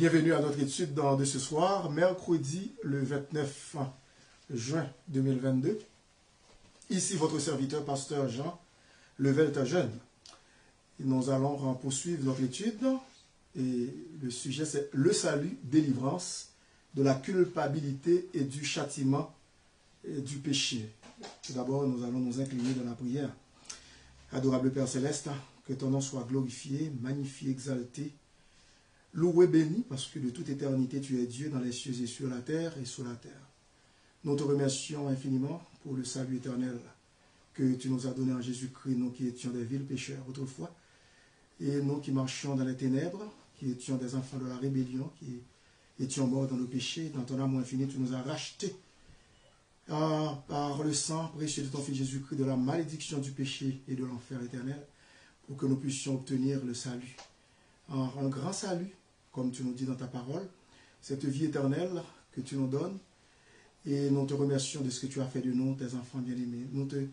Bienvenue à notre étude de ce soir, mercredi le 29 juin 2022. Ici votre serviteur, pasteur Jean Levelta-Jeune. Nous allons poursuivre notre étude et le sujet c'est le salut, délivrance de la culpabilité et du châtiment et du péché. Tout d'abord, nous allons nous incliner dans la prière. Adorable Père Céleste, que ton nom soit glorifié, magnifié, exalté, loué, béni, parce que de toute éternité, tu es Dieu dans les cieux et sur la terre et sous la terre. Nous te remercions infiniment pour le salut éternel que tu nous as donné en Jésus-Christ, nous qui étions des vils pécheurs autrefois, et nous qui marchions dans les ténèbres, qui étions des enfants de la rébellion, qui étions morts dans nos péchés. Dans ton amour infini, tu nous as rachetés par le sang précieux de ton Fils Jésus-Christ, de la malédiction du péché et de l'enfer éternel, pour que nous puissions obtenir le salut. Un grand salut, comme tu nous dis dans ta parole, cette vie éternelle que tu nous donnes, et nous te remercions de ce que tu as fait de nous, tes enfants bien-aimés. Nous te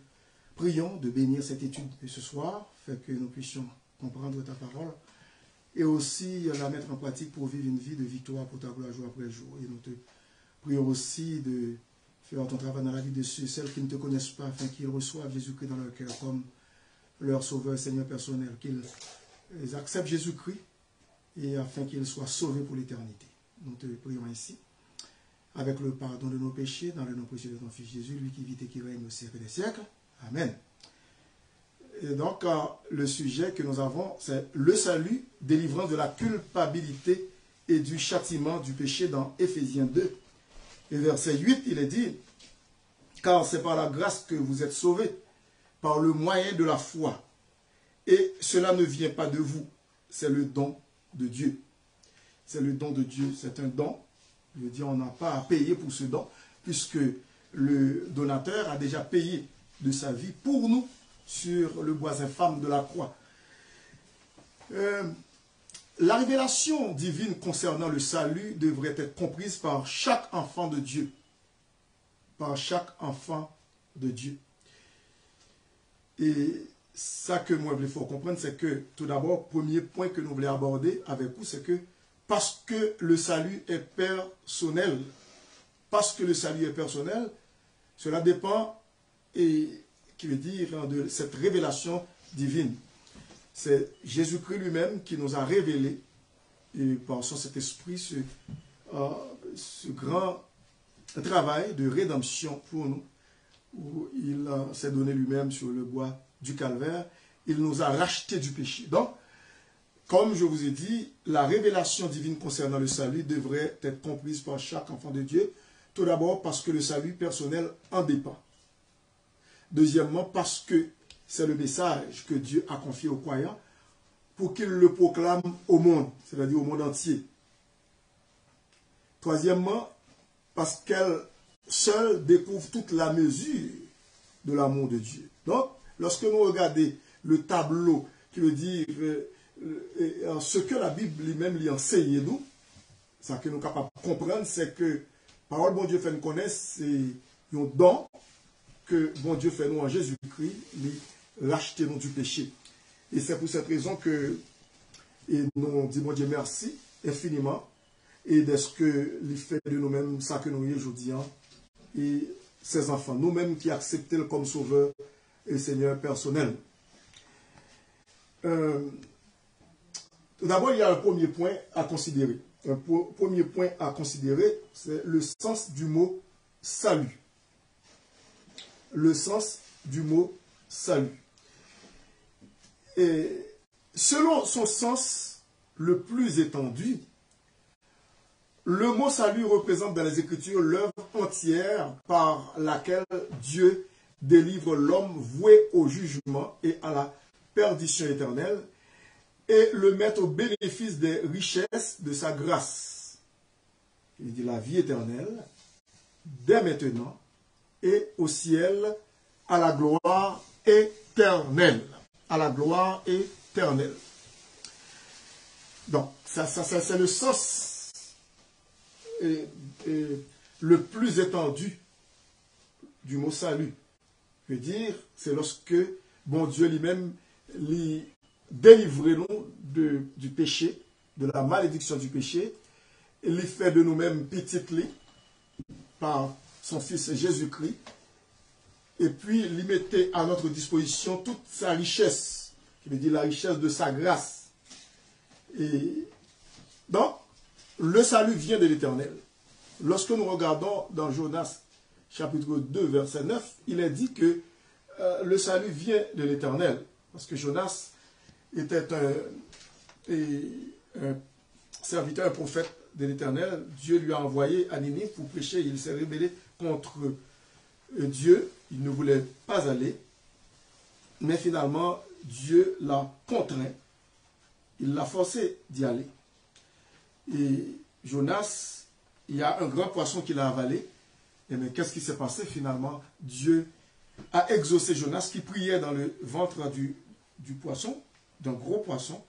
prions de bénir cette étude de ce soir, fait que nous puissions comprendre ta parole, et aussi la mettre en pratique pour vivre une vie de victoire pour ta gloire jour après jour. Et nous te prions aussi de faire ton travail dans la vie de ceux et celles qui ne te connaissent pas, afin qu'ils reçoivent Jésus-Christ dans leur cœur comme leur sauveur et Seigneur personnel, qu'ils acceptent Jésus-Christ et afin qu'ils soient sauvés pour l'éternité. Nous te prions ainsi, avec le pardon de nos péchés, dans le nom précieux de ton Fils Jésus, lui qui vit et qui règne au siècle des siècles. Amen. Et donc, le sujet que nous avons, c'est le salut, délivrance de la culpabilité et du châtiment du péché dans Éphésiens 2. Et verset 8, il est dit, « Car c'est par la grâce que vous êtes sauvés, par le moyen de la foi. Et cela ne vient pas de vous, c'est le don de Dieu. » C'est le don de Dieu, c'est un don. Je veux dire, on n'a pas à payer pour ce don, puisque le donateur a déjà payé de sa vie pour nous sur le bois infâme de la croix. La révélation divine concernant le salut devrait être comprise par chaque enfant de Dieu. Par chaque enfant de Dieu. Et ça que moi, il faut comprendre, c'est que, tout d'abord, premier point que nous voulons aborder avec vous, c'est que parce que le salut est personnel, cela dépend, et qui veut dire de cette révélation divine. C'est Jésus-Christ lui-même qui nous a révélé, et par son Saint-Esprit, ce grand travail de rédemption pour nous, où il s'est donné lui-même sur le bois du calvaire. Il nous a rachetés du péché. Donc, comme je vous ai dit, la révélation divine concernant le salut devrait être comprise par chaque enfant de Dieu. Tout d'abord parce que le salut personnel en dépend. Deuxièmement, parce que c'est le message que Dieu a confié aux croyants pour qu'ils le proclament au monde, c'est-à-dire au monde entier. Troisièmement, parce qu'elle seule découvre toute la mesure de l'amour de Dieu. Donc, lorsque nous regardons le tableau qui veut dire ce que la Bible lui-même lui enseigne nous, ça que nous sommes capables de comprendre, c'est que parole bon Dieu fait nous connaître, c'est un don que bon Dieu fait nous en Jésus-Christ, lui racheter nous du péché. Et c'est pour cette raison que nous disons bon Dieu merci infiniment et de ce que il fait de nous-mêmes ça que nous y aujourd'hui et ses enfants, nous-mêmes qui acceptons comme sauveur et Seigneur personnel. Tout d'abord, il y a un premier point à considérer. Un premier point à considérer, c'est le sens du mot salut. Le sens du mot salut. Et selon son sens le plus étendu, le mot salut représente dans les Écritures l'œuvre entière par laquelle Dieu délivre l'homme voué au jugement et à la perdition éternelle et le met au bénéfice des richesses de sa grâce. Il dit la vie éternelle, dès maintenant et au ciel, à la gloire éternelle. À la gloire éternelle. Donc, ça c'est le sens le plus étendu du mot salut. Je veux dire, c'est lorsque bon Dieu lui-même lui délivre nous du péché, de la malédiction du péché, il fait de nous-mêmes petites lits par son Fils Jésus-Christ. Et puis, il mettait à notre disposition toute sa richesse, qui veut dire la richesse de sa grâce. Et donc, le salut vient de l'Éternel. Lorsque nous regardons dans Jonas, chapitre 2, verset 9, il est dit que le salut vient de l'Éternel. Parce que Jonas était un serviteur, un prophète de l'Éternel. Dieu lui a envoyé à Ninive pour prêcher. Il s'est rebellé contre Dieu. Il ne voulait pas aller. Mais finalement, Dieu l'a contraint. Il l'a forcé d'y aller. Et Jonas, il y a un grand poisson qui l'a avalé. Et mais qu'est-ce qui s'est passé finalement? Dieu a exaucé Jonas qui priait dans le ventre du poisson, d'un gros poisson.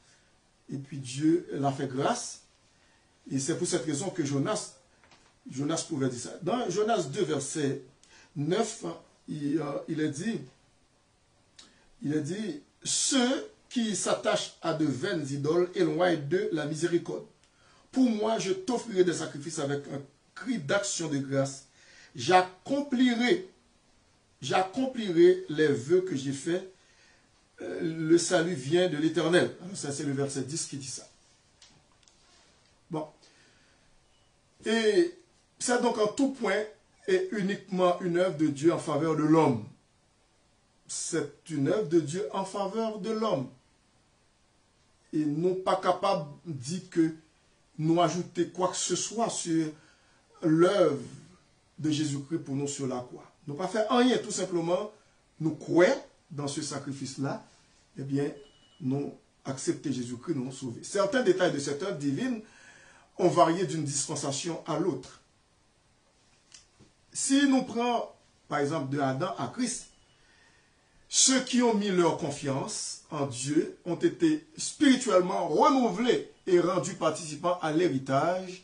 Et puis Dieu l'a fait grâce. Et c'est pour cette raison que Jonas pouvait dire ça. Dans Jonas 2, verset 9, il est dit, ceux qui s'attachent à de vaines idoles éloignent de la miséricorde. Pour moi, je t'offrirai des sacrifices avec un cri d'action de grâce. J'accomplirai les vœux que j'ai faits. Le salut vient de l'Éternel. Ça, c'est le verset 10 qui dit ça. Bon. Et c'est donc en tout point et uniquement une œuvre de Dieu en faveur de l'homme. C'est une œuvre de Dieu en faveur de l'homme. Et nous pas capables de dire que nous ajouter quoi que ce soit sur l'œuvre de Jésus-Christ pour nous sur la croix. Nous pas faire rien, tout simplement, nous croyons dans ce sacrifice-là, eh bien, nous accepter Jésus-Christ, nous sauver. Certains détails de cette œuvre divine ont varié d'une dispensation à l'autre. Si nous prenons, par exemple, de Adam à Christ, ceux qui ont mis leur confiance en Dieu ont été spirituellement renouvelés et rendus participants à l'héritage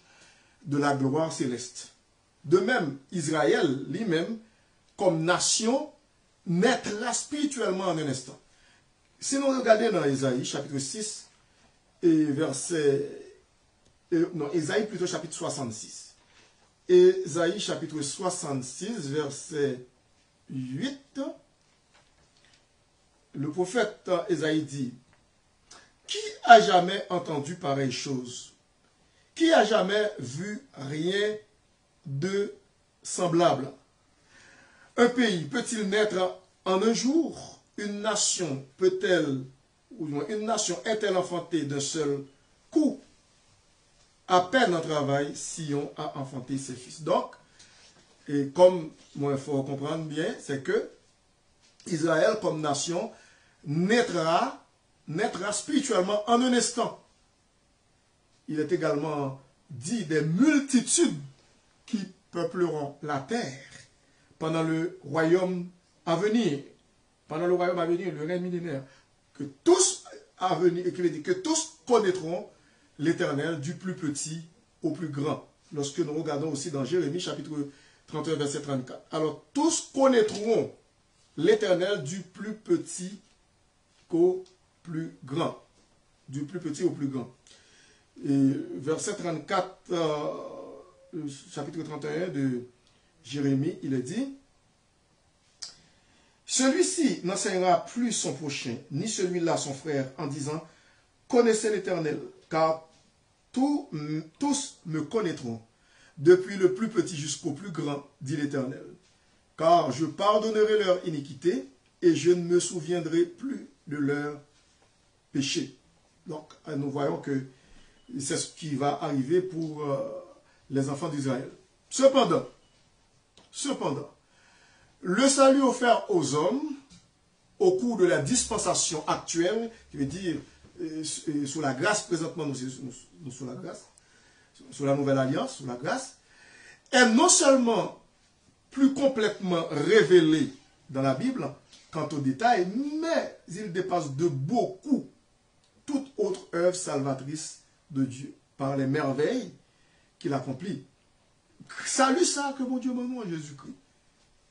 de la gloire céleste. De même, Israël lui-même, comme nation, naîtra spirituellement en un instant. Si nous regardons dans Ésaïe, chapitre 6, et verset... non, Ésaïe plutôt, chapitre 66. Ésaïe, chapitre 66, verset 8... Le prophète Ésaïe dit, « Qui a jamais entendu pareille chose? Qui a jamais vu rien de semblable? Un pays peut-il naître en un jour? Une nation peut-elle, ou une nation est-elle enfantée d'un seul coup? À peine en travail, Sion a enfanté ses fils. » Donc, et comme moi il faut comprendre bien, c'est que Israël comme nation naîtra spirituellement en un instant. Il est également dit des multitudes qui peupleront la terre pendant le royaume à venir. Pendant le royaume à venir, le règne millénaire. Que tous à venir, qui veut dire que tous connaîtront l'Éternel du plus petit au plus grand. Lorsque nous regardons aussi dans Jérémie chapitre 31 verset 34. Alors tous connaîtront l'Éternel du plus petit qu'au plus grand. Du plus petit au plus grand. Et verset 34, chapitre 31 de Jérémie, il est dit, « Celui-ci n'enseignera plus son prochain, ni celui-là son frère, en disant, connaissez l'Éternel, car tous me connaîtront, depuis le plus petit jusqu'au plus grand, dit l'Éternel. Car je pardonnerai leur iniquité, et je ne me souviendrai plus de leur péché. » Donc, nous voyons que c'est ce qui va arriver pour les enfants d'Israël. Cependant, le salut offert aux hommes au cours de la dispensation actuelle, qui veut dire sous la grâce, présentement nous sous la grâce, sous la nouvelle alliance, sous la grâce, est non seulement plus complètement révélé dans la Bible, quant aux détails, mais il dépasse de beaucoup toute autre œuvre salvatrice de Dieu, par les merveilles qu'il accomplit. Salut ça que mon Dieu m'a donné en Jésus-Christ.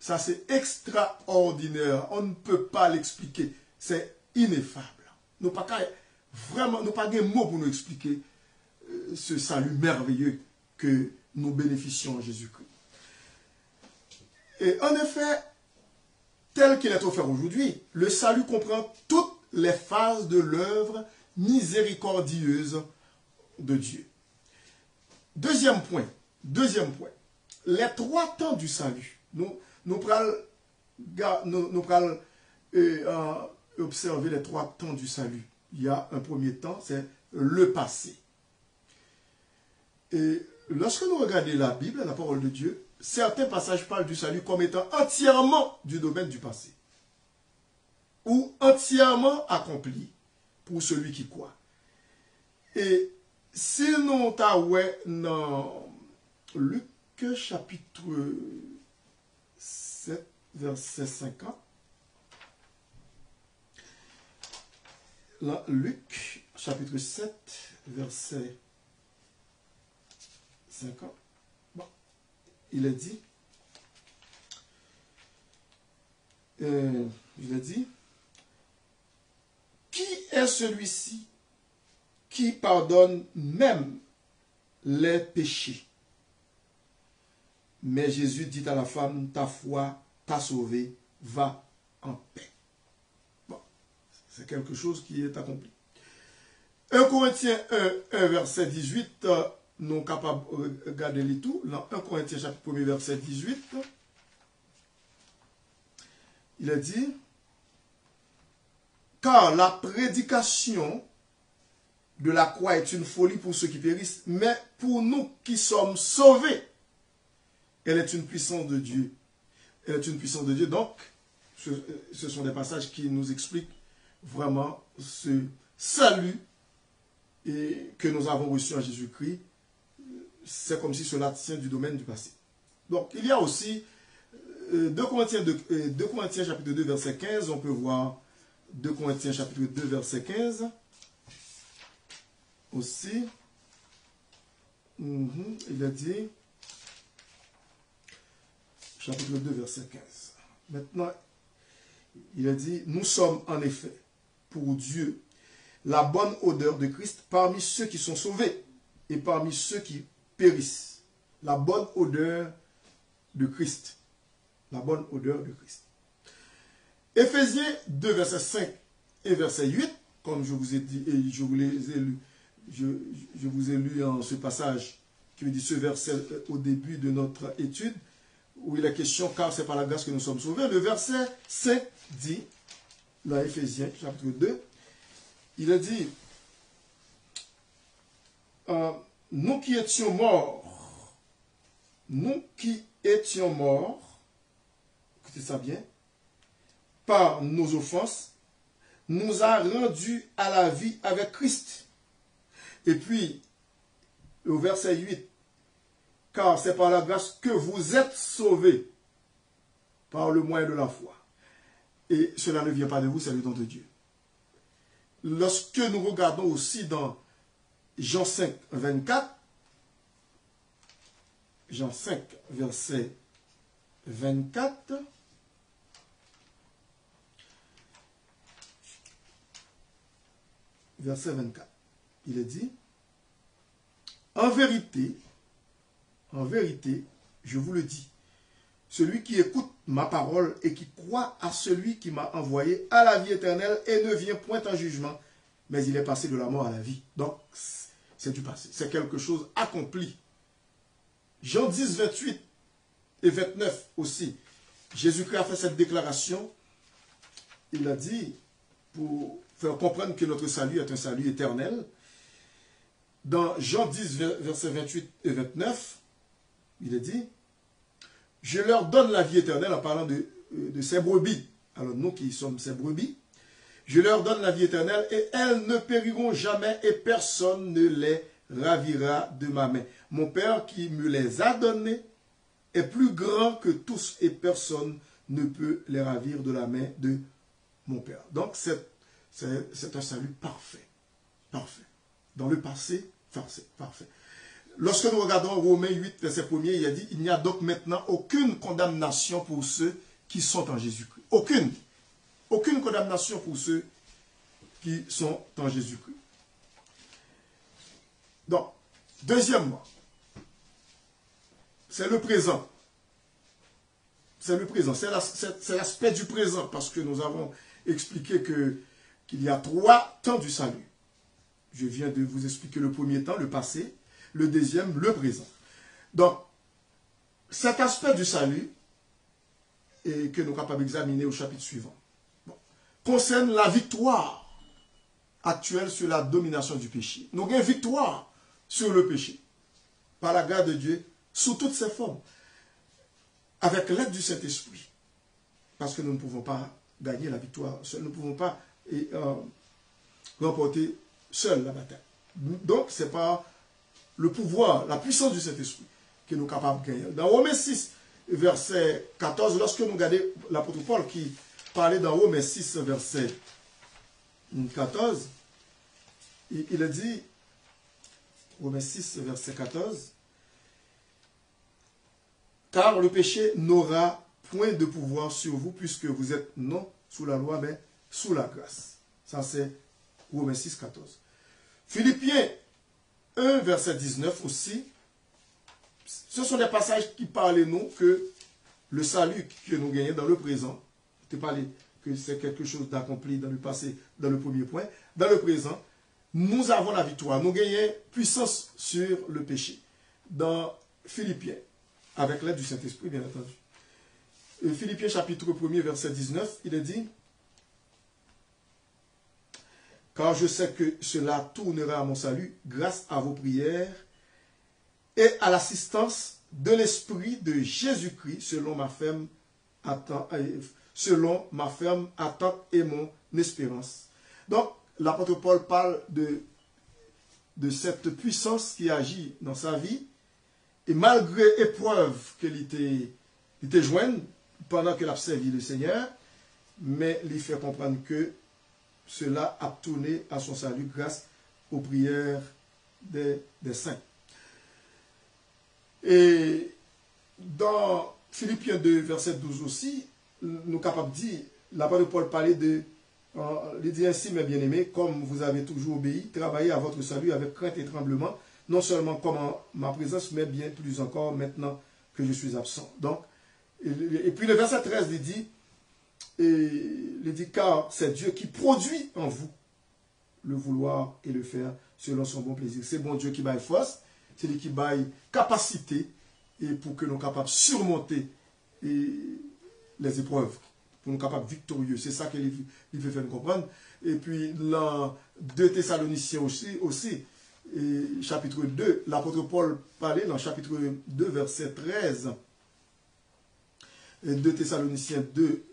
Ça c'est extraordinaire, on ne peut pas l'expliquer, c'est ineffable. Nous pas vraiment, nous pas des mots pour nous expliquer ce salut merveilleux que nous bénéficions en Jésus-Christ. Et en effet, tel qu'il est offert aujourd'hui, le salut comprend toutes les phases de l'œuvre miséricordieuse de Dieu. Deuxième point, les trois temps du salut. Nous prenons observer les trois temps du salut. Il y a un premier temps, c'est le passé. Et lorsque nous regardons la Bible, la parole de Dieu, certains passages parlent du salut comme étant entièrement du domaine du passé. Ou entièrement accompli pour celui qui croit. Et si nous avons dans Luc chapitre 7, verset 50, là, Luc chapitre 7, verset 50, bon, il a dit, qui est celui-ci qui pardonne même les péchés? Mais Jésus dit à la femme, ta foi t'a sauvé, va en paix. Bon, c'est quelque chose qui est accompli. 1 Corinthiens 1, verset 18, nous sommes capables de regarder les tout. Dans 1 Corinthiens chapitre 1, verset 18, il a dit, car la prédication de la croix est une folie pour ceux qui périssent, mais pour nous qui sommes sauvés, elle est une puissance de Dieu. Elle est une puissance de Dieu. Donc, ce sont des passages qui nous expliquent vraiment ce salut que nous avons reçu en Jésus-Christ. C'est comme si cela tient du domaine du passé. Donc, il y a aussi 2 Corinthiens chapitre 2, verset 15. On peut voir 2 Corinthiens chapitre 2, verset 15. Aussi, il a dit, chapitre 2, verset 15. Maintenant, il a dit, nous sommes en effet, pour Dieu, la bonne odeur de Christ parmi ceux qui sont sauvés et parmi ceux qui périssent. La bonne odeur de Christ. La bonne odeur de Christ. Éphésiens 2, verset 5 et verset 8, comme je vous ai dit, et je vous ai lu en ce passage qui me dit ce verset au début de notre étude, où il est question, car c'est par la grâce que nous sommes sauvés. Le verset 5 dit, dans Éphésiens chapitre 2, il a dit, nous qui étions morts, écoutez ça bien, par nos offenses, nous a rendus à la vie avec Christ. Et puis, au verset 8, car c'est par la grâce que vous êtes sauvés par le moyen de la foi. Et cela ne vient pas de vous, c'est le don de Dieu. Lorsque nous regardons aussi dans Jean 5, 24, Jean 5, verset 24, verset 24, il est dit, en vérité, je vous le dis, celui qui écoute ma parole et qui croit à celui qui m'a envoyé a la vie éternelle et ne vient point en jugement, mais il est passé de la mort à la vie. Donc, c'est du passé. C'est quelque chose accompli. Jean 10, 28 et 29 aussi. Jésus-Christ a fait cette déclaration. Il a dit, pour faire comprendre que notre salut est un salut éternel, dans Jean 10, versets 28 et 29, il est dit, je leur donne la vie éternelle en parlant de ces brebis. Alors nous qui sommes ces brebis, je leur donne la vie éternelle et elles ne périront jamais et personne ne les ravira de ma main. Mon Père qui me les a donnés est plus grand que tous et personne ne peut les ravir de la main de mon Père. Donc c'est un salut parfait. Parfait. Dans le passé, parfait. Lorsque nous regardons Romains 8, verset 1er, il a dit, il n'y a donc maintenant aucune condamnation pour ceux qui sont en Jésus-Christ. Aucune. Aucune condamnation pour ceux qui sont en Jésus-Christ. Donc, deuxièmement, c'est le présent. C'est le présent, c'est l'aspect du présent, parce que nous avons expliqué qu'il y a 3 temps du salut. Je viens de vous expliquer le premier temps, le passé, le deuxième, le présent. Donc, cet aspect du salut, et que nous sommes capables d'examiner au chapitre suivant, concerne la victoire actuelle sur la domination du péché. Nous avons une victoire sur le péché, par la grâce de Dieu, sous toutes ses formes, avec l'aide du Saint-Esprit. Parce que nous ne pouvons pas gagner la victoire seuls, nous ne pouvons pas remporter seuls la bataille. Donc, ce n'est pas le pouvoir, la puissance du Saint-Esprit que nous sommes capables de gagner. Dans Romains 6, verset 14, lorsque nous regardons l'apôtre Paul qui parlait dans Romains 6, verset 14, il a dit, Romains 6, verset 14, car le péché n'aura point de pouvoir sur vous, puisque vous êtes non sous la loi, mais sous la grâce. Ça, c'est Romains 6, 14. Philippiens 1, verset 19 aussi. Ce sont des passages qui parlent, nous, que le salut que nous gagnons dans le présent, je te parlais que c'est quelque chose d'accompli dans le passé, dans le premier point. Dans le présent, nous avons la victoire. Nous gagnons puissance sur le péché. Dans Philippiens, avec l'aide du Saint-Esprit, bien entendu. Philippiens chapitre 1er, verset 19, il est dit, car je sais que cela tournera à mon salut grâce à vos prières et à l'assistance de l'Esprit de Jésus-Christ selon ma ferme attente et mon espérance. Donc, l'apôtre Paul parle de cette puissance qui agit dans sa vie et malgré épreuve qu'il était joint pendant qu'il a servi le Seigneur, mais il fait comprendre que cela a tourné à son salut grâce aux prières des saints. Et dans Philippiens 2, verset 12 aussi, nous sommes capables de dire, l'apôtre Paul parlait il dit ainsi, mes bien-aimés, comme vous avez toujours obéi, travaillez à votre salut avec crainte et tremblement, non seulement comme en ma présence, mais bien plus encore maintenant que je suis absent. Donc, et puis le verset 13, il dit, car c'est Dieu qui produit en vous le vouloir et le faire selon son bon plaisir. C'est bon Dieu qui baille force, c'est lui qui baille capacité et pour que nous soyons capables de surmonter les épreuves, pour nous capables victorieux. C'est ça qu'il veut faire nous comprendre. Et puis, dans 2 Thessaloniciens aussi et chapitre 2, l'apôtre Paul parlait dans chapitre 2, verset 13. 2 Thessaloniciens 2,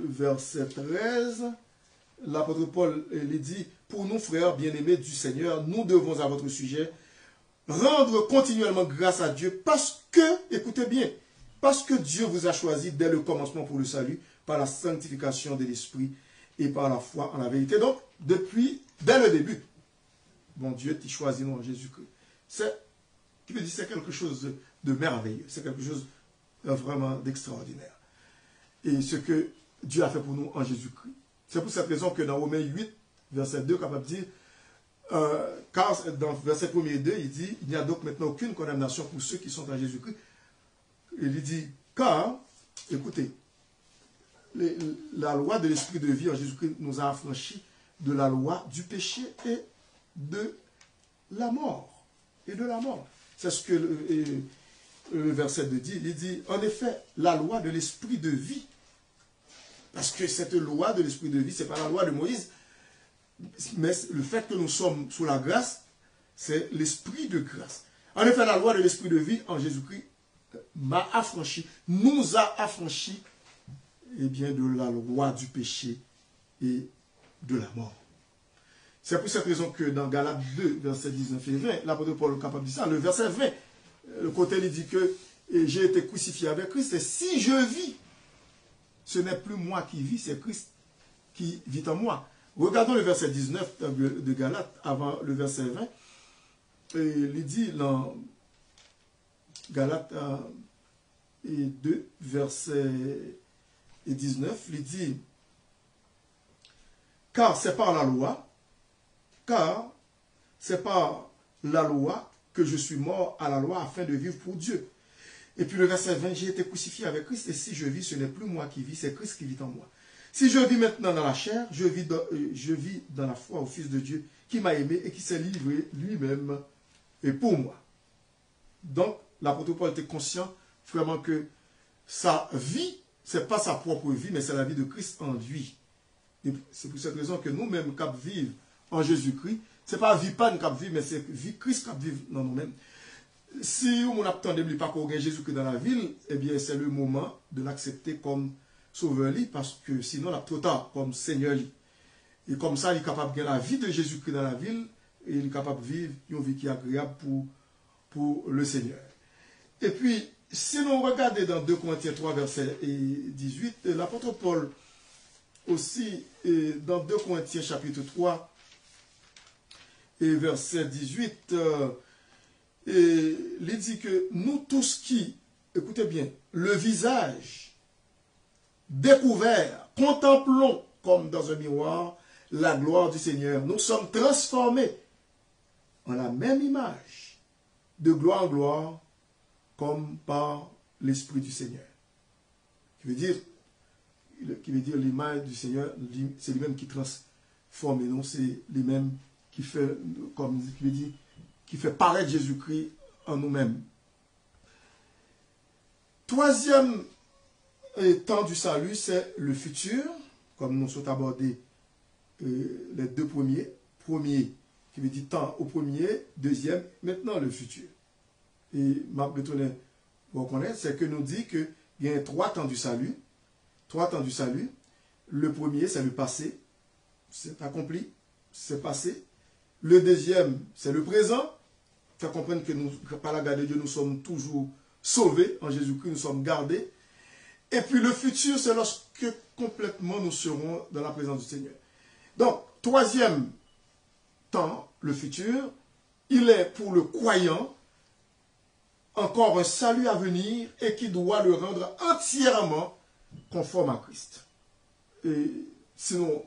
verset 13, l'apôtre Paul il dit, pour nous frères bien-aimés du Seigneur, nous devons à votre sujet rendre continuellement grâce à Dieu parce que, écoutez bien, parce que Dieu vous a choisi dès le commencement pour le salut, par la sanctification de l'Esprit et par la foi en la vérité. Donc, dès le début, bon Dieu t'a choisi nous en Jésus-Christ. C'est quelque chose de merveilleux, c'est quelque chose vraiment d'extraordinaire. Et ce que Dieu a fait pour nous en Jésus-Christ. C'est pour cette raison que dans Romains 8, verset 2, capable de dire, car dans verset 1 et 2, il dit, il n'y a donc maintenant aucune condamnation pour ceux qui sont en Jésus-Christ. Il dit, car, écoutez, la loi de l'esprit de vie en Jésus-Christ nous a affranchis de la loi du péché et de la mort. Et de la mort. C'est ce que le verset 2 dit. Il dit, en effet, la loi de l'esprit de vie. Parce que cette loi de l'esprit de vie, ce n'est pas la loi de Moïse, mais le fait que nous sommes sous la grâce, c'est l'esprit de grâce. En effet, la loi de l'esprit de vie en Jésus-Christ m'a affranchi, nous a affranchis, eh bien, de la loi du péché et de la mort. C'est pour cette raison que dans Galates 2, verset 19 et 20, l'apôtre Paul est capable de dire ça. Le verset 20, le côté il dit que j'ai été crucifié avec Christ, et si je vis, ce n'est plus moi qui vis, c'est Christ qui vit en moi. Regardons le verset 19 de Galates, avant le verset 20. Et il dit dans Galates 2, verset 19, il dit, car c'est par la loi que je suis mort à la loi afin de vivre pour Dieu. Et puis le verset 20, j'ai été crucifié avec Christ, et si je vis, ce n'est plus moi qui vis, c'est Christ qui vit en moi. Si je vis maintenant dans la chair, je vis dans la foi au Fils de Dieu, qui m'a aimé et qui s'est livré lui-même et pour moi. Donc, l'apôtre Paul était conscient vraiment que sa vie, ce n'est pas sa propre vie, mais c'est la vie de Christ en lui. Et c'est pour cette raison que nous-mêmes, cap vivre en Jésus-Christ, ce n'est pas vie pas cap vivre, mais c'est vie Christ cap vivre dans nous-mêmes. Si on attend de pas qu'on gagne Jésus-Christ dans la ville, eh bien c'est le moment de l'accepter comme sauveur, parce que sinon, il a trop tard comme Seigneur. Et comme ça, il est capable de gagner la vie de Jésus-Christ dans la ville, et il est capable de vivre une vie qui est agréable pour le Seigneur. Et puis, si nous regardons dans 2 Corinthiens 3, verset 18, l'apôtre Paul aussi, dans 2 Corinthiens chapitre 3, et verset 18, il dit que nous tous qui, écoutez bien, le visage découvert, contemplons comme dans un miroir la gloire du Seigneur. Nous sommes transformés en la même image, de gloire en gloire, comme par l'Esprit du Seigneur. Qui veut dire l'image du Seigneur, c'est lui-même qui transforme, et non c'est lui-même qui fait, comme qui veut dire, qui fait paraître Jésus-Christ en nous-mêmes. Troisième temps du salut, c'est le futur, comme nous sommes abordés les deux premiers. Premier, qui veut dire temps au premier, deuxième, maintenant le futur. Et Marc Bretonnet, vous reconnaissez, c'est que nous dit qu'il y a 3 temps du salut. 3 temps du salut. Le premier, c'est le passé. C'est accompli, c'est passé. Le deuxième, c'est le présent. Faire comprendre que nous, par la grâce de Dieu, nous sommes toujours sauvés. En Jésus-Christ, nous sommes gardés. Et puis le futur, c'est lorsque complètement nous serons dans la présence du Seigneur. Donc, troisième temps, le futur, il est pour le croyant encore un salut à venir et qui doit le rendre entièrement conforme à Christ. Et sinon,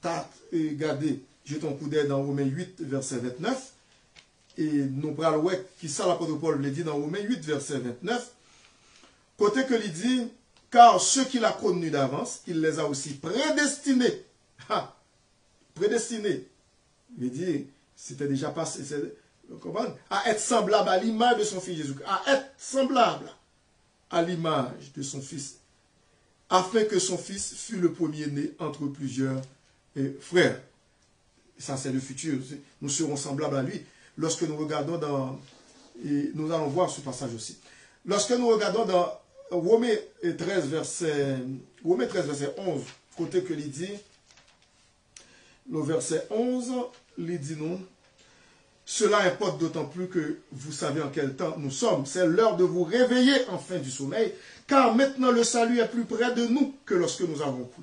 tu as regardé, jetons un coup d'œil dans Romains 8, verset 29, et nous parlons qui ça l'apôtre Paul le dit dans Romains 8, verset 29, côté que il dit, car ceux qu'il a connus d'avance, il les a aussi prédestinés. Prédestinés. Il dit, c'était déjà passé, à être semblable à l'image de son fils Jésus-Christ, à être semblable à l'image de son fils, afin que son fils fût le premier-né entre plusieurs frères. Ça, c'est le futur. Nous serons semblables à lui. Lorsque nous regardons dans... Et nous allons voir ce passage aussi. Lorsque nous regardons dans Romains 13, verset 11, côté que il dit, le verset 11, il dit non. Cela importe d'autant plus que vous savez en quel temps nous sommes. C'est l'heure de vous réveiller enfin du sommeil, car maintenant le salut est plus près de nous que lorsque nous avons cru.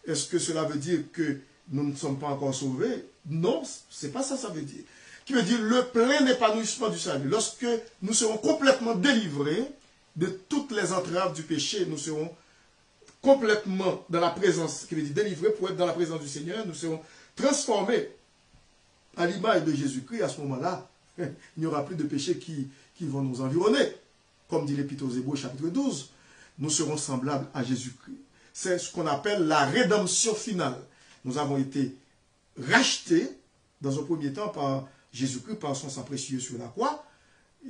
Est-ce que cela veut dire que nous ne sommes pas encore sauvés? Non, c'est pas ça, ça veut dire. Qui veut dire le plein épanouissement du salut. Lorsque nous serons complètement délivrés de toutes les entraves du péché, nous serons complètement dans la présence, qui veut dire délivrés pour être dans la présence du Seigneur, nous serons transformés à l'image de Jésus-Christ. À ce moment-là, il n'y aura plus de péchés qui vont nous environner. Comme dit l'Épître aux Hébreux, chapitre 12, nous serons semblables à Jésus-Christ. C'est ce qu'on appelle la rédemption finale. Nous avons été rachetés, dans un premier temps, par Jésus-Christ, par son sang précieux sur la croix.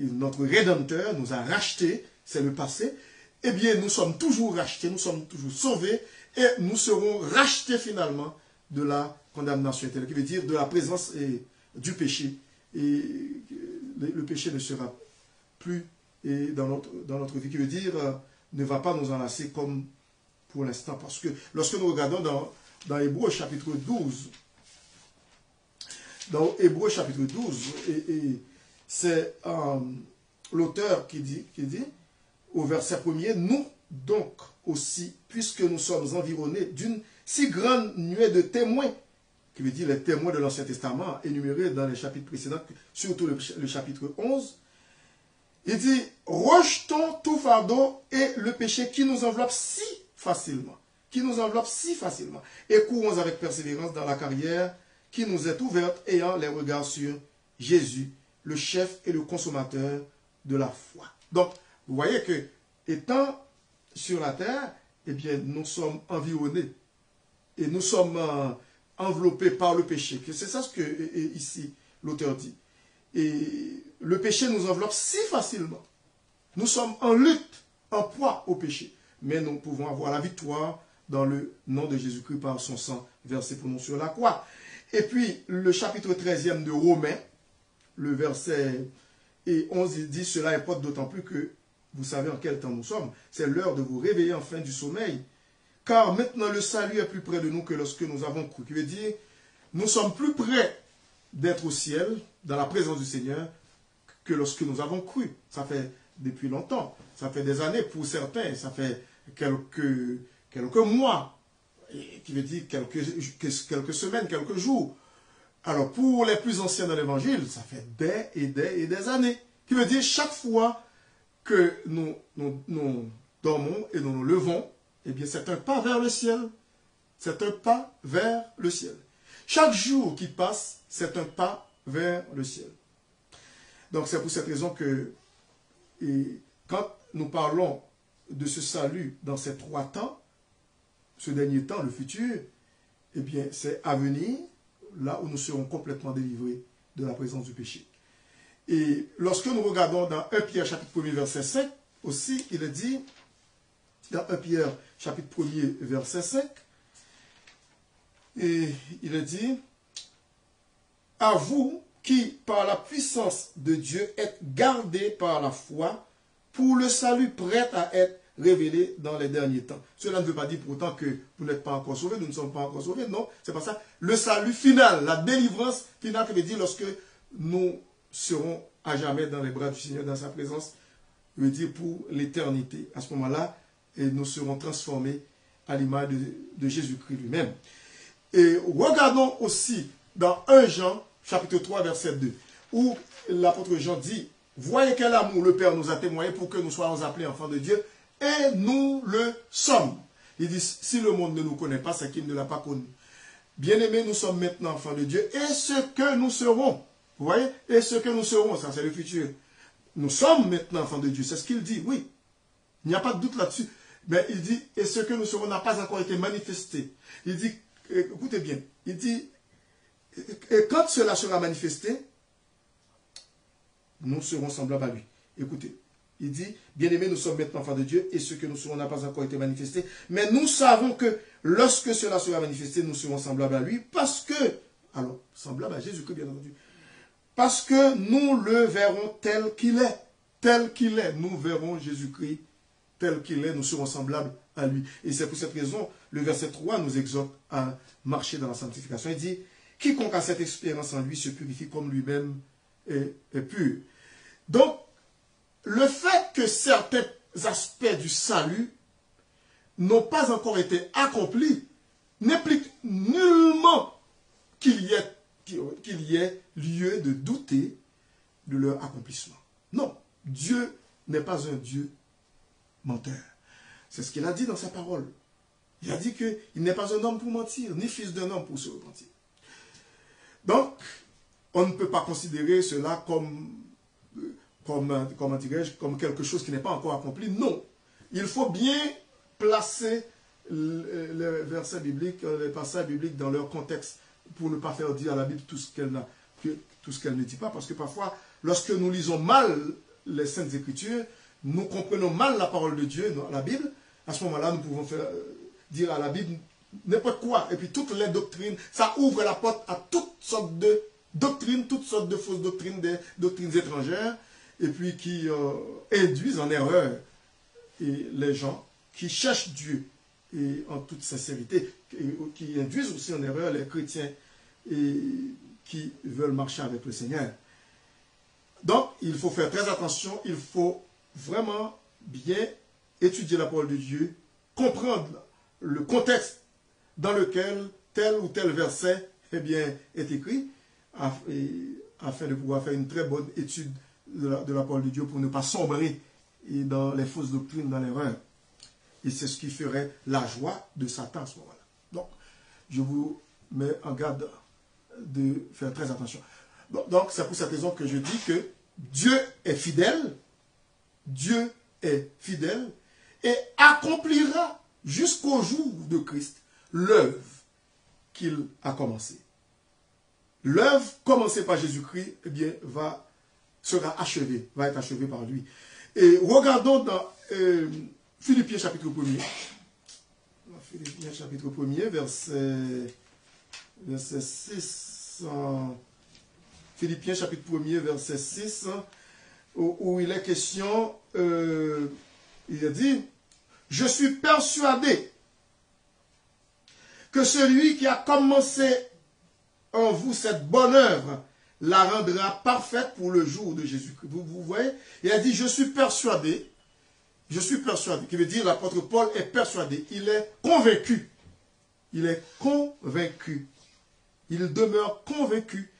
Et notre Rédempteur nous a rachetés, c'est le passé. Eh bien, nous sommes toujours rachetés, nous sommes toujours sauvés, et nous serons rachetés finalement de la condamnation éternelle, qui veut dire de la présence du péché. Et le péché ne sera plus dans notre vie, qui veut dire ne va pas nous enlacer comme pour l'instant. Parce que lorsque nous regardons dans Hébreux chapitre 12, dans Hébreux chapitre 12, et c'est l'auteur qui dit, au verset 1er, nous donc aussi, puisque nous sommes environnés d'une si grande nuée de témoins, qui veut dire les témoins de l'Ancien Testament, énumérés dans les chapitres précédents, surtout le chapitre 11, il dit, rejetons tout fardeau et le péché qui nous enveloppe si facilement, et courons avec persévérance dans la carrière qui nous est ouverte, ayant les regards sur Jésus, le chef et le consommateur de la foi. Donc, vous voyez que étant sur la terre, eh bien, nous sommes environnés et nous sommes enveloppés par le péché. C'est ça ce que ici l'auteur dit. Et le péché nous enveloppe si facilement. Nous sommes en lutte, en proie au péché. Mais nous pouvons avoir la victoire dans le nom de Jésus-Christ par son sang versé pour nous sur la croix. Et puis, le chapitre 13e de Romains, le verset 11, il dit « Cela importe d'autant plus que vous savez en quel temps nous sommes. C'est l'heure de vous réveiller enfin du sommeil. Car maintenant le salut est plus près de nous que lorsque nous avons cru. » Qui veut dire, nous sommes plus près d'être au ciel, dans la présence du Seigneur, que lorsque nous avons cru. Ça fait depuis longtemps. Ça fait des années pour certains. Ça fait quelques mois. Qui veut dire quelques semaines, quelques jours. Alors, pour les plus anciens dans l'évangile, ça fait des années. Qui veut dire, chaque fois que nous dormons et nous nous levons, eh bien, c'est un pas vers le ciel. C'est un pas vers le ciel. Chaque jour qui passe, c'est un pas vers le ciel. Donc, c'est pour cette raison que, quand nous parlons de ce salut dans ces 3 temps, ce dernier temps, le futur, eh bien, c'est à venir, là où nous serons complètement délivrés de la présence du péché. Et lorsque nous regardons dans 1 Pierre chapitre 1er verset 5, aussi, il est dit, dans 1 Pierre chapitre 1er verset 5, et il est dit, « À vous qui, par la puissance de Dieu, êtes gardés par la foi pour le salut prêt à être révélé dans les derniers temps. » Cela ne veut pas dire pourtant que vous n'êtes pas encore sauvés, nous ne sommes pas encore sauvés, non, c'est pas ça. Le salut final, la délivrance finale, qui veut dire lorsque nous serons à jamais dans les bras du Seigneur, dans sa présence, veut dire pour l'éternité. À ce moment-là, et nous serons transformés à l'image de Jésus-Christ lui-même. Et regardons aussi dans 1 Jean, chapitre 3, verset 2, où l'apôtre Jean dit, « Voyez quel amour le Père nous a témoigné pour que nous soyons appelés enfants de Dieu, et nous le sommes. » Il dit, si le monde ne nous connaît pas, c'est qu'il ne l'a pas connu. Bien-aimés, nous sommes maintenant enfants de Dieu, et ce que nous serons, vous voyez, et ce que nous serons, ça c'est le futur. Nous sommes maintenant enfants de Dieu, c'est ce qu'il dit, oui. Il n'y a pas de doute là-dessus. Mais il dit, et ce que nous serons n'a pas encore été manifesté. Il dit, écoutez bien, il dit, et quand cela sera manifesté, nous serons semblables à lui. Écoutez, il dit, bien-aimés, nous sommes maintenant enfants de Dieu, et ce que nous serons n'a pas encore été manifesté. Mais nous savons que lorsque cela sera manifesté, nous serons semblables à lui, parce que, alors, semblables à Jésus-Christ, bien entendu, parce que nous le verrons tel qu'il est. Tel qu'il est, nous verrons Jésus-Christ tel qu'il est, nous serons semblables à lui. Et c'est pour cette raison, le verset 3 nous exhorte à marcher dans la sanctification. Il dit, quiconque a cette expérience en lui se purifie comme lui-même est pur. Donc, le fait que certains aspects du salut n'ont pas encore été accomplis n'implique nullement qu'il y ait lieu de douter de leur accomplissement. Non, Dieu n'est pas un Dieu menteur. C'est ce qu'il a dit dans sa parole. Il a dit qu'il n'est pas un homme pour mentir, ni fils d'un homme pour se repentir. Donc, on ne peut pas considérer cela comme quelque chose qui n'est pas encore accompli. Non. Il faut bien placer les versets bibliques, les passages bibliques dans leur contexte pour ne pas faire dire à la Bible tout ce qu'elle ne dit pas. Parce que parfois, lorsque nous lisons mal les Saintes Écritures, nous comprenons mal la parole de Dieu, la Bible. À ce moment-là, nous pouvons faire dire à la Bible n'importe quoi. Et puis toutes les doctrines, ça ouvre la porte à toutes sortes de doctrines, toutes sortes de fausses doctrines, des doctrines étrangères, et puis qui induisent en erreur les gens qui cherchent Dieu et en toute sincérité, qui induisent aussi en erreur les chrétiens et qui veulent marcher avec le Seigneur. Donc, il faut faire très attention, il faut vraiment bien étudier la parole de Dieu, comprendre le contexte dans lequel tel ou tel verset est écrit, afin de pouvoir faire une très bonne étude de la parole de Dieu pour ne pas sombrer dans les fausses doctrines, dans l'erreur. Et c'est ce qui ferait la joie de Satan à ce moment-là. Donc, je vous mets en garde de faire très attention. Donc, c'est pour cette raison que je dis que Dieu est fidèle. Dieu est fidèle. et accomplira jusqu'au jour de Christ l'œuvre qu'il a commencée. L'œuvre commencée par Jésus-Christ, eh bien, sera achevée, va être achevée par lui. Et regardons dans Philippiens chapitre 1er. Philippiens chapitre 1er, verset 6. Philippiens chapitre 1er, verset 6, où il est question, il a dit, « Je suis persuadé que celui qui a commencé en vous cette bonne œuvre la rendra parfaite pour le jour de Jésus-Christ. » Vous voyez? Il a dit, je suis persuadé, qui veut dire l'apôtre Paul est persuadé, il est convaincu. Il est convaincu. Il demeure convaincu.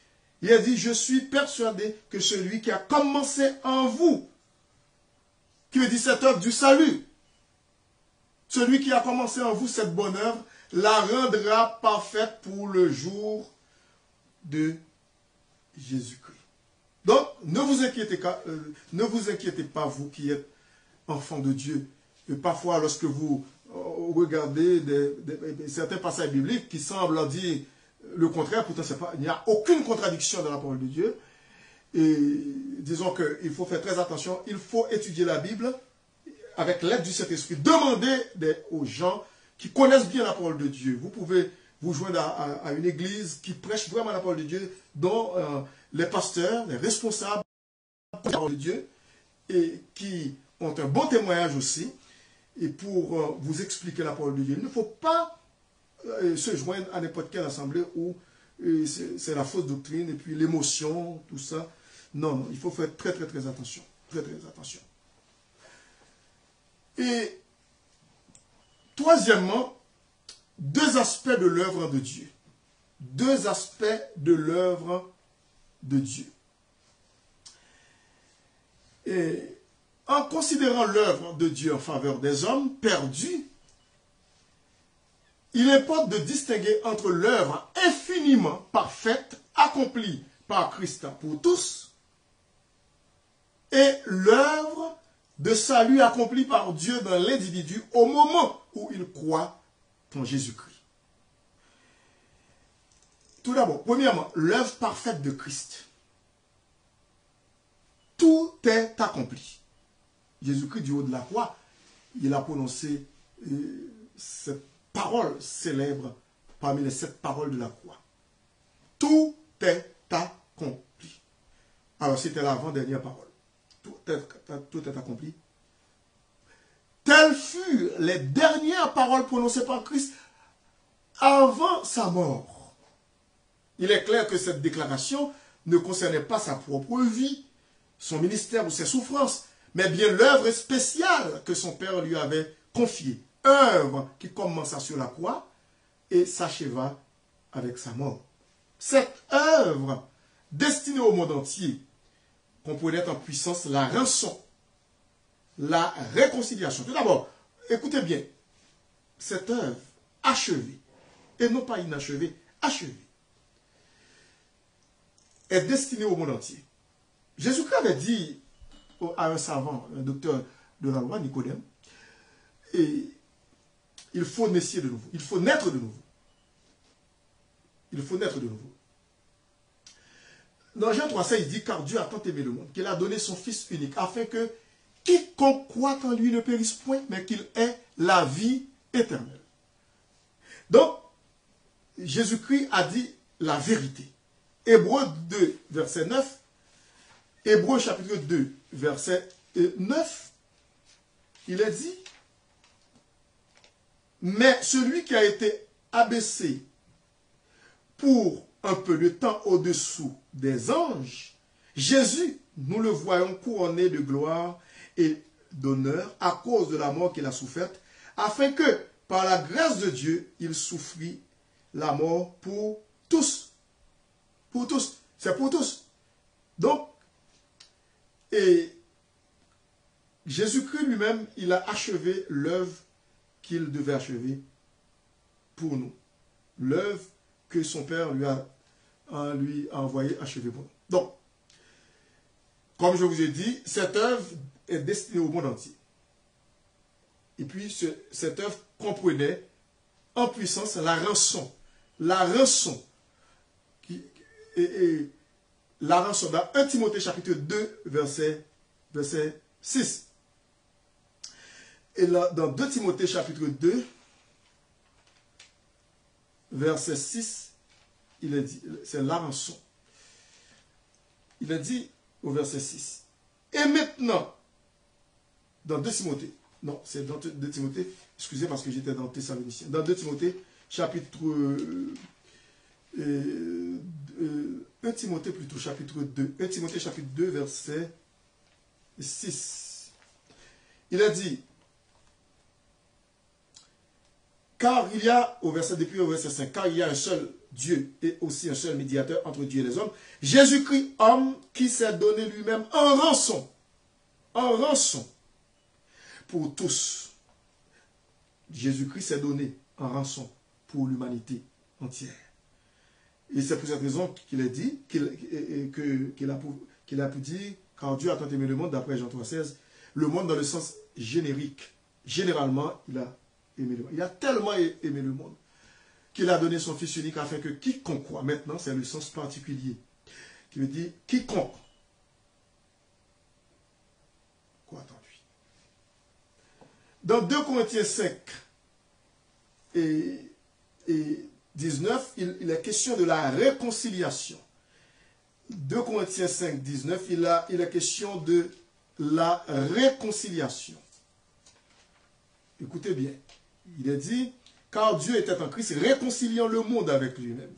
Il a dit, je suis persuadé que celui qui a commencé en vous, qui veut dire cette œuvre du salut, celui qui a commencé en vous cette bonne œuvre, la rendra parfaite pour le jour de Jésus-Christ. Donc, ne vous inquiétez pas, vous qui êtes enfants de Dieu. Et parfois, lorsque vous regardez certains passages bibliques qui semblent dire le contraire, pourtant il n'y a aucune contradiction dans la parole de Dieu. Et disons qu'il faut faire très attention, il faut étudier la Bible avec l'aide du Saint-Esprit. Demandez aux gens qui connaissent bien la parole de Dieu. Vous pouvez vous joindre à une église qui prêche vraiment la parole de Dieu, dont les pasteurs, les responsables de la parole de Dieu, et qui ont un bon témoignage aussi, et pour vous expliquer la parole de Dieu. Il ne faut pas se joindre à n'importe quelle assemblée où c'est la fausse doctrine, et puis l'émotion, tout ça. Non, non, il faut faire très, très, très attention. Très, très attention. Et troisièmement, deux aspects de l'œuvre de Dieu. Deux aspects de l'œuvre de Dieu. Et en considérant l'œuvre de Dieu en faveur des hommes perdus, il importe de distinguer entre l'œuvre infiniment parfaite accomplie par Christ pour tous et l'œuvre de salut accomplie par Dieu dans l'individu au moment où il croit en Jésus-Christ. Tout d'abord, premièrement, l'œuvre parfaite de Christ. Tout est accompli. Jésus-Christ du haut de la croix, il a prononcé cette parole célèbre parmi les 7 paroles de la croix. Tout est accompli. Alors c'était l'avant-dernière parole. Tout est accompli. Telles furent les dernières paroles prononcées par Christ avant sa mort. Il est clair que cette déclaration ne concernait pas sa propre vie, son ministère ou ses souffrances, mais bien l'œuvre spéciale que son Père lui avait confiée. Œuvre qui commença sur la croix et s'acheva avec sa mort. Cette œuvre, destinée au monde entier, comprenait en puissance la rançon, la réconciliation. Tout d'abord, écoutez bien, cette œuvre achevée, et non pas inachevée, achevée, est destinée au monde entier. Jésus-Christ avait dit à un savant, un docteur de la loi, Nicodème, et il faut naître de nouveau. Il faut naître de nouveau. Il faut naître de nouveau. Dans Jean 3,16, il dit, car Dieu a tant aimé le monde, qu'il a donné son Fils unique, afin que quiconque croit en lui ne périsse point, mais qu'il ait la vie éternelle. Donc, Jésus-Christ a dit la vérité. Hébreux 2, verset 9, Hébreux chapitre 2, verset 9, il est dit, mais celui qui a été abaissé pour un peu de temps au-dessous des anges, Jésus, nous le voyons couronné de gloire et d'honneur à cause de la mort qu'il a soufferte, afin que, par la grâce de Dieu, il souffrit la mort pour tous. Pour tous. C'est pour tous. Donc, et Jésus-Christ lui-même, il a achevé l'œuvre qu'il devait achever pour nous. L'œuvre que son Père lui a envoyé achever pour nous. Donc, comme je vous ai dit, cette œuvre est destinée au monde entier. puis cette œuvre comprenait en puissance la rançon. La rançon. La rançon dans 1 Timothée chapitre 2, verset 6. Et là, dans 2 Timothée chapitre 2, verset 6, il est dit, c'est la rançon. Il a dit au verset 6. Et maintenant, dans 2 Timothée, non, c'est dans 2 Timothée, excusez parce que j'étais dans Thessaloniciens. Dans 2 Timothée, chapitre 1 Timothée plutôt, chapitre 2. 1 Timothée, chapitre 2, verset 6. Il a dit, car il y a, depuis au verset 5, car il y a un seul Dieu et aussi un seul médiateur entre Dieu et les hommes, Jésus-Christ, homme qui s'est donné lui-même en rançon pour tous. Jésus-Christ s'est donné en rançon pour l'humanité entière. Et c'est pour cette raison qu'il a dit, qu'il a pu dire, car Dieu a tant aimé le monde, d'après Jean 3,16, le monde dans le sens générique. Généralement, il a aimé le monde. Il a tellement aimé le monde qu'il a donné son Fils unique afin que quiconque croit, maintenant c'est le sens particulier, qui veut dire quiconque croit en lui. Dans 2 Corinthiens 5 et 19, il est question de la réconciliation. 2 Corinthiens 5, 19, il est question de la réconciliation. Écoutez bien, il est dit, car Dieu était en Christ, réconciliant le monde avec lui-même.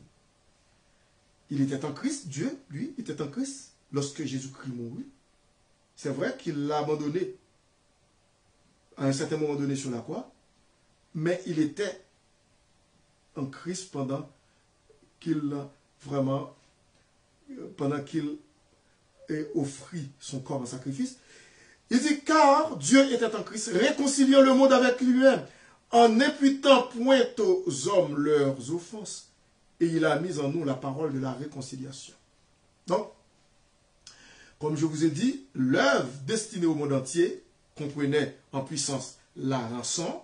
Il était en Christ, Dieu, lui, était en Christ lorsque Jésus-Christ mourut. C'est vrai qu'il l'a abandonné à un certain moment donné sur la croix, mais il était en Christ pendant qu'il ait offrit son corps en sacrifice. Il dit, car Dieu était en Christ, réconciliant le monde avec lui-même, en n'imputant point aux hommes leurs offenses, et il a mis en nous la parole de la réconciliation. Donc, comme je vous ai dit, l'œuvre destinée au monde entier comprenait en puissance la rançon,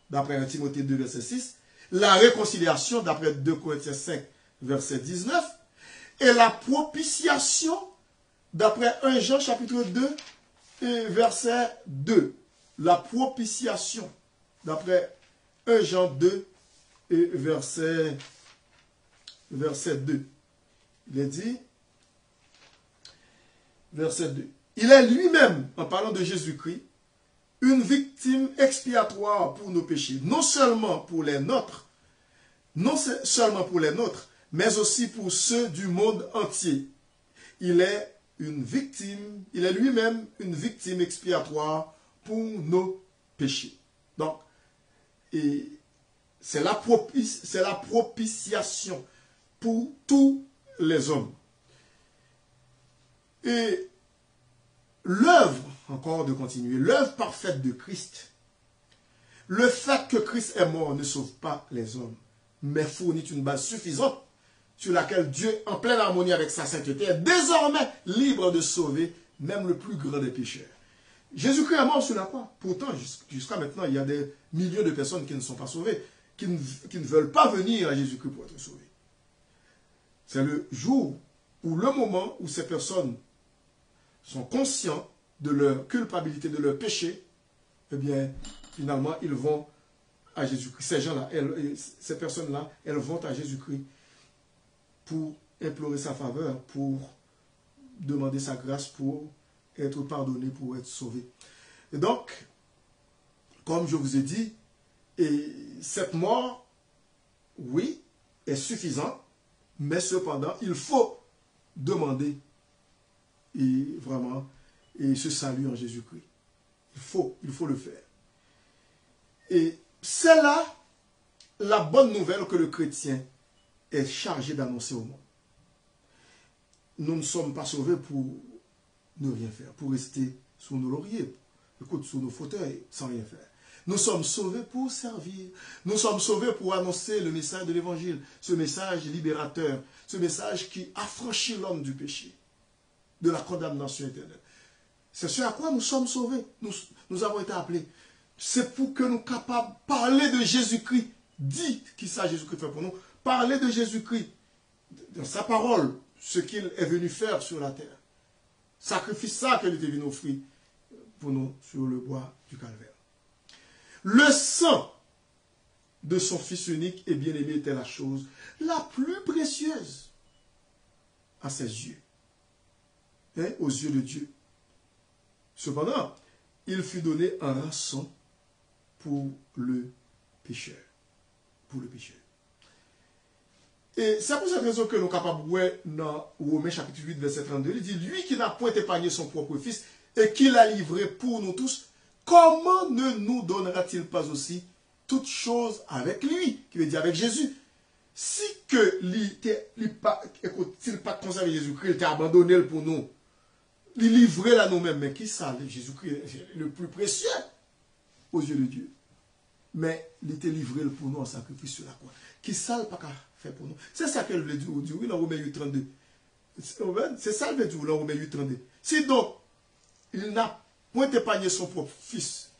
d'après 1 Timothée 2, verset 6, la réconciliation, d'après 2 Corinthiens 5, verset 19, et la propitiation, d'après 1 Jean chapitre 2, verset 2. La propitiation, d'après 1 Jean 2, verset 2. Il est dit, verset 2. Il est lui-même, en parlant de Jésus-Christ, une victime expiatoire pour nos péchés, non seulement pour les nôtres, mais aussi pour ceux du monde entier. Il est lui-même une victime expiatoire pour nos péchés. Donc, c'est la propitiation pour tous les hommes. Et l'œuvre, encore de continuer, l'œuvre parfaite de Christ, le fait que Christ est mort ne sauve pas les hommes, mais fournit une base suffisante sur laquelle Dieu, en pleine harmonie avec sa sainteté, est désormais libre de sauver même le plus grand des pécheurs. Jésus-Christ est mort sur la croix. Pourtant, jusqu'à maintenant, il y a des millions de personnes qui ne sont pas sauvées, qui ne veulent pas venir à Jésus-Christ pour être sauvées. C'est le jour ou le moment où ces personnes sont conscients de leur culpabilité, de leur péché, eh bien, finalement, ils vont à Jésus-Christ. Ces gens-là, ces personnes-là, elles vont à Jésus-Christ pour implorer sa faveur, pour demander sa grâce, pour être pardonné, pour être sauvé. Et donc, comme je vous ai dit, cette mort, oui, est suffisante, mais cependant, il faut demander ce salut en Jésus-Christ. Il faut le faire. Et c'est là la bonne nouvelle que le chrétien est chargé d'annoncer au monde. Nous ne sommes pas sauvés pour ne rien faire, pour rester sous nos lauriers, sous nos fauteuils, sans rien faire. Nous sommes sauvés pour servir. Nous sommes sauvés pour annoncer le message de l'évangile, ce message libérateur, ce message qui affranchit l'homme du péché, de la condamnation éternelle. C'est ce à quoi nous sommes sauvés. Nous avons été appelés. c'est pour que nous soyons capables de parler de Jésus-Christ. Dit qui ça Jésus-Christ fait pour nous. Parler de Jésus-Christ, dans sa parole, ce qu'il est venu faire sur la terre. Sacrifice ça qu'il était venu offrir pour nous sur le bois du calvaire. Le sang de son Fils unique et bien-aimé était la chose la plus précieuse à ses yeux, aux yeux de Dieu. Cependant, il fut donné en rançon pour le pécheur. Pour le pécheur. Et c'est pour cette raison que nous sommes capables de voir dans Romains chapitre 8, verset 32, il dit, lui qui n'a point épargné son propre Fils et qui l'a livré pour nous tous, comment ne nous donnera-t-il pas aussi toutes choses avec lui, qui veut dire avec Jésus? Si que il pas conservé Jésus-Christ, il t'a abandonné pour nous, il livré là nous-mêmes, mais qui ça? Jésus-Christ est le plus précieux aux yeux de Dieu. Mais il était livré pour nous en sacrifice sur la croix. Qui ça le pas faire pour nous? C'est ça qu'elle veut dire oui, dans Romains 8, 32. C'est ça qu'elle veut dire dans Romains 8, 32. Si donc, il n'a point épargné son propre Fils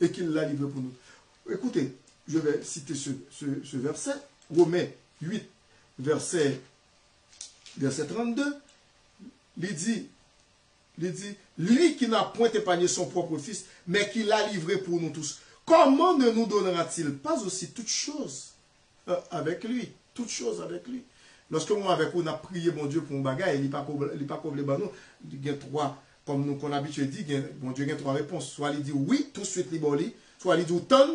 et qu'il l'a livré pour nous. Écoutez, je vais citer ce verset. Romains 8, verset 32. Il dit, lui qui n'a point épargné son propre Fils, mais qui l'a livré pour nous tous, comment ne nous donnera-t-il pas aussi toutes choses avec lui? Toutes choses avec lui. Lorsque moi avec vous, on a prié mon Dieu pour un bagage, il n'est pas comme les banaux, il y a trois, comme nous qu'on a habitué dit, mon Dieu, il y a trois réponses. Soit il dit oui, tout de suite il soit il dit autant,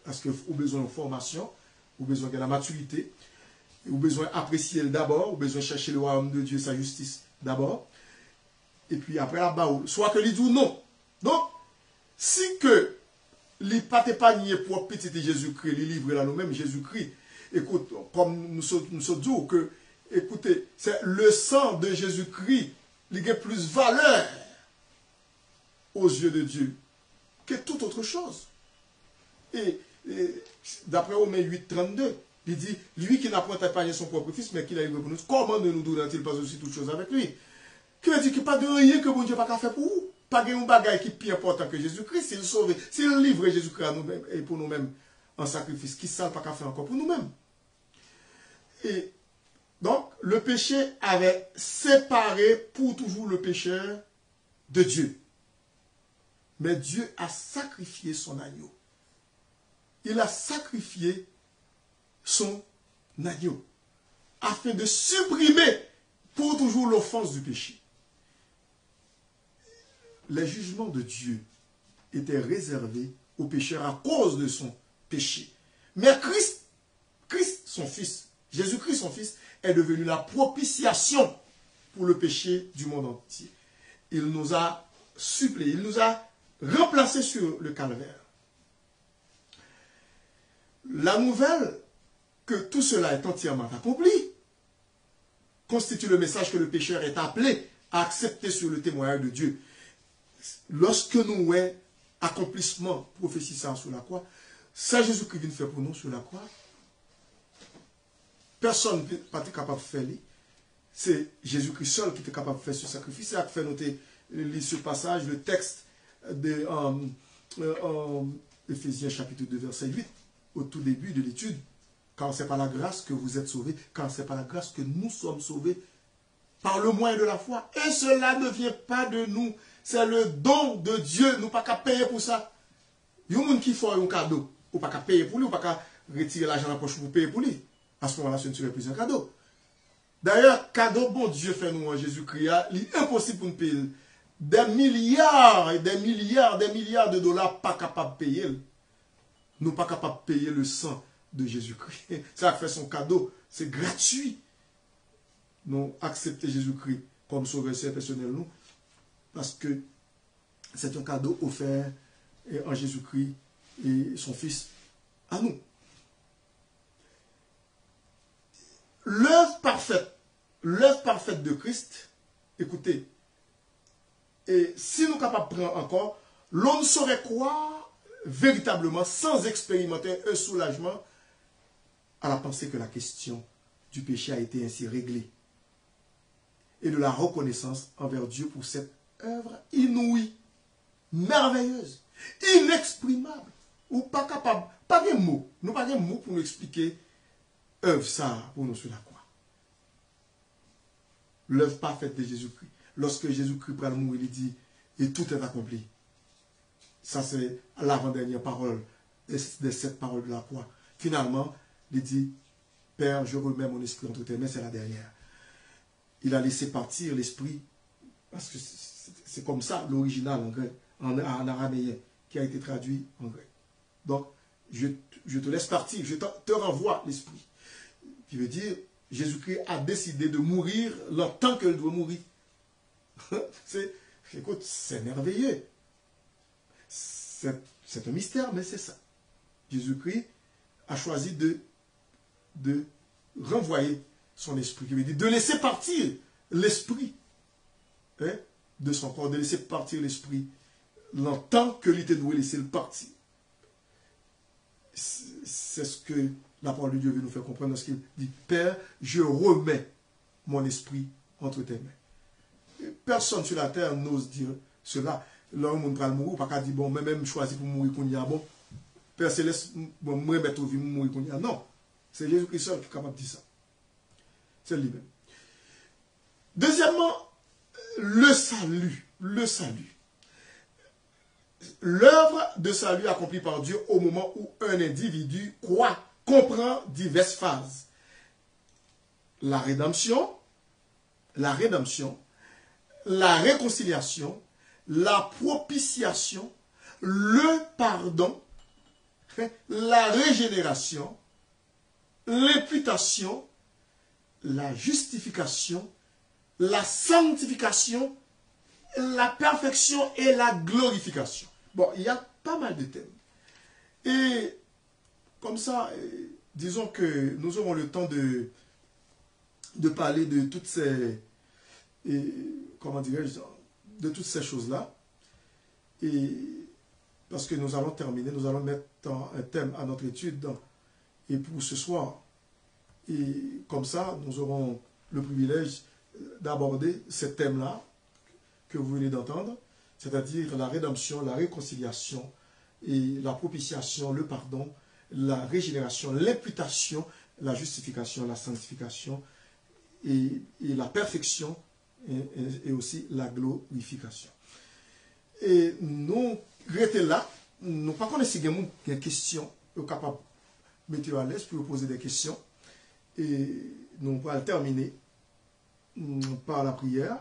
parce qu'il a besoin de formation, il a besoin de la maturité, il a besoin d'apprécier d'abord, il a besoin de chercher le royaume de Dieu, sa justice d'abord, et puis après là-bas, soit que il dit non. Donc, si que il pas épargné pour petit Jésus-Christ, il livre là nous-mêmes, Jésus-Christ, écoute, comme nous sommes dit que, écoutez, c'est le sang de Jésus-Christ, il a plus valeur aux yeux de Dieu que toute autre chose. Et d'après Romains 8, 32, il dit, lui qui n'a point épargné son propre Fils, mais qui l'a livré pour nous, comment ne nous donnera-t-il pas aussi toutes choses avec lui? Qui veut dire qu'il n'y a pas de rien que bon Dieu n'a pas fait pour vous. Pas de bagage qui est plus important que Jésus-Christ. S'il sauve, s'il livre Jésus-Christ à nous-mêmes et pour nous-mêmes en sacrifice, qui ça pas qu'à faire encore pour nous-mêmes? Et donc, le péché avait séparé pour toujours le pécheur de Dieu. Mais Dieu a sacrifié son agneau. Il a sacrifié son agneau afin de supprimer pour toujours l'offense du péché. Les jugements de Dieu étaient réservés aux pécheurs à cause de son péché. Mais Christ, son Fils, Jésus-Christ, son Fils, est devenu la propitiation pour le péché du monde entier. Il nous a suppléé, il nous a remplacés sur le calvaire. La nouvelle que tout cela est entièrement accompli constitue le message que le pécheur est appelé à accepter sur le témoignage de Dieu. Lorsque nous voyons accomplissement prophétisant sur la croix, c'est Jésus qui vient faire pour nous sur la croix. Personne n'est pas capable de faire. C'est Jésus-Christ seul qui est capable de faire ce sacrifice. C'est à faire noter ce passage, le texte de Éphésiens chapitre 2, verset 8, au tout début de l'étude. Car c'est par la grâce que vous êtes sauvés, car c'est par la grâce que nous sommes sauvés, par le moyen de la foi. Et cela ne vient pas de nous. C'est le don de Dieu. Nous pas qu'à payer pour ça. Il y a des gens qui font un cadeau. Ou pas qu'à payer pour lui, ou pas qu'à retirer l'argent dans la poche pour payer pour lui. À ce moment-là, ce ne serait plus un cadeau. D'ailleurs, cadeau, bon Dieu fait nous en Jésus-Christ, il est impossible pour nous payer. Des milliards et des milliards de dollars pas capables de payer. Nous pas capables de payer le sang de Jésus-Christ. Ça fait son cadeau. C'est gratuit. Nous accepter Jésus-Christ comme sauveur personnel nous. Parce que c'est un cadeau offert en Jésus-Christ et son Fils à nous. L'œuvre parfaite de Christ, écoutez, et si nous sommes capables de prendre encore, l'on ne saurait croire véritablement sans expérimenter un soulagement à la pensée que la question du péché a été ainsi réglée et de la reconnaissance envers Dieu pour cette œuvre inouïe, merveilleuse. inexprimable, ou pas capable, pas de mots, nous pas de mots pour nous expliquer œuvre ça pour nous sur la croix. L'œuvre parfaite de Jésus-Christ. Lorsque Jésus-Christ prend le mourir, il dit, et tout est accompli. Ça, c'est l'avant-dernière parole de cette parole de la croix. Finalement, il dit, Père, je remets mon esprit entre tes mains, c'est la dernière. Il a laissé partir l'esprit, parce que c'est comme ça l'original en grec, en araméen, qui a été traduit en grec. Donc, je te laisse partir, je te renvoie l'esprit. Qui veut dire, Jésus-Christ a décidé de mourir le temps qu'il doit mourir. Écoute, c'est merveilleux. C'est un mystère, mais c'est ça. Jésus-Christ a choisi de renvoyer son esprit, qui veut dire de laisser partir l'esprit de son corps, de laisser partir l'esprit longtemps que l'était doué laisser le partir. C'est ce que la parole de Dieu veut nous faire comprendre lorsqu'il dit, Père, je remets mon esprit entre tes mains. Personne sur la terre n'ose dire cela. L'homme on va mourir, pas qu'à dire, bon, même choisi pour mourir qu'on y a, bon, Père Céleste, bon, me remettre au vie, mourir qu'on y a. Non, c'est Jésus-Christ seul qui est capable de dire ça. C'est lui-même. Deuxièmement, le salut. Le salut. L'œuvre de salut accomplie par Dieu au moment où un individu croit, comprend diverses phases. La rédemption, la réconciliation, la propitiation, le pardon, la régénération, l'imputation, la justification, la sanctification, la perfection et la glorification. Bon, il y a pas mal de thèmes. Et comme ça, disons que nous aurons le temps de parler de toutes ces, comment dirais-je, de toutes ces choses-là. Et parce que nous allons terminer, nous allons mettre un thème à notre étude et pour ce soir. Et comme ça, nous aurons le privilège d'aborder ce thème-là que vous venez d'entendre, c'est-à-dire la rédemption, la réconciliation et la propitiation, le pardon, la régénération, l'imputation, la justification, la sanctification et la perfection et aussi la glorification. Et nous restons là, nous pas connaissons si vous avez des questions, vous êtes capable de mettre à l'aise pour vous poser des questions. Et nous allons terminer par la prière.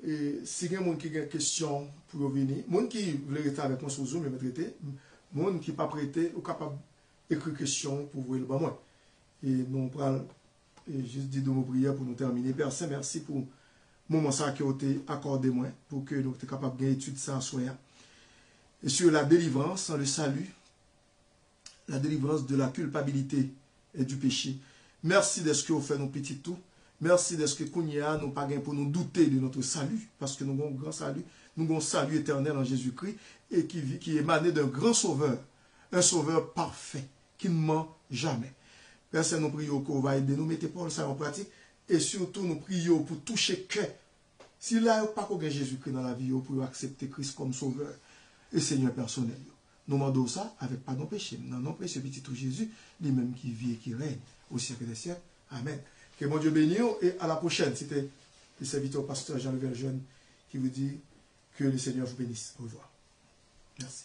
Et si vous avez des questions pour venir, les gens qui veulent rester avec moi sur Zoom, me traiter, les gens qui ne sont pas prêtés, sont capables d'écrire des questions pour vous le bon moi. Et nous allons juste dire de nos prières pour nous terminer. Père Saint, merci pour le moment qui a été accordé moi, pour que nous soyons capables d'étudier ça en soin. Et sur la délivrance, le salut, la délivrance de la culpabilité et du péché. Merci de ce que vous faites nos petits tout. Merci de ce que Kounia nous pas pour nous douter de notre salut, parce que nous avons un grand salut, nous avons un salut éternel en Jésus-Christ et qui émane d'un grand sauveur, un sauveur parfait, qui ne ment jamais. Père Saint, nous prions qu'on va aider nous, mettez Paul ça en pratique, et surtout nous prions pour toucher cœur. S'il n'y a pas qu'on Jésus-Christ dans la vie, pour accepter Christ comme sauveur et Seigneur personnel. Nous demandons ça avec pas de péché. Non, non, précieux petit tout Jésus, lui-même qui vit et qui règne au siècle des siècles. Amen. Que mon Dieu bénisse et à la prochaine. C'était le serviteur pasteur Jean-Level Jeune qui vous dit que le Seigneur vous bénisse. Au revoir. Merci.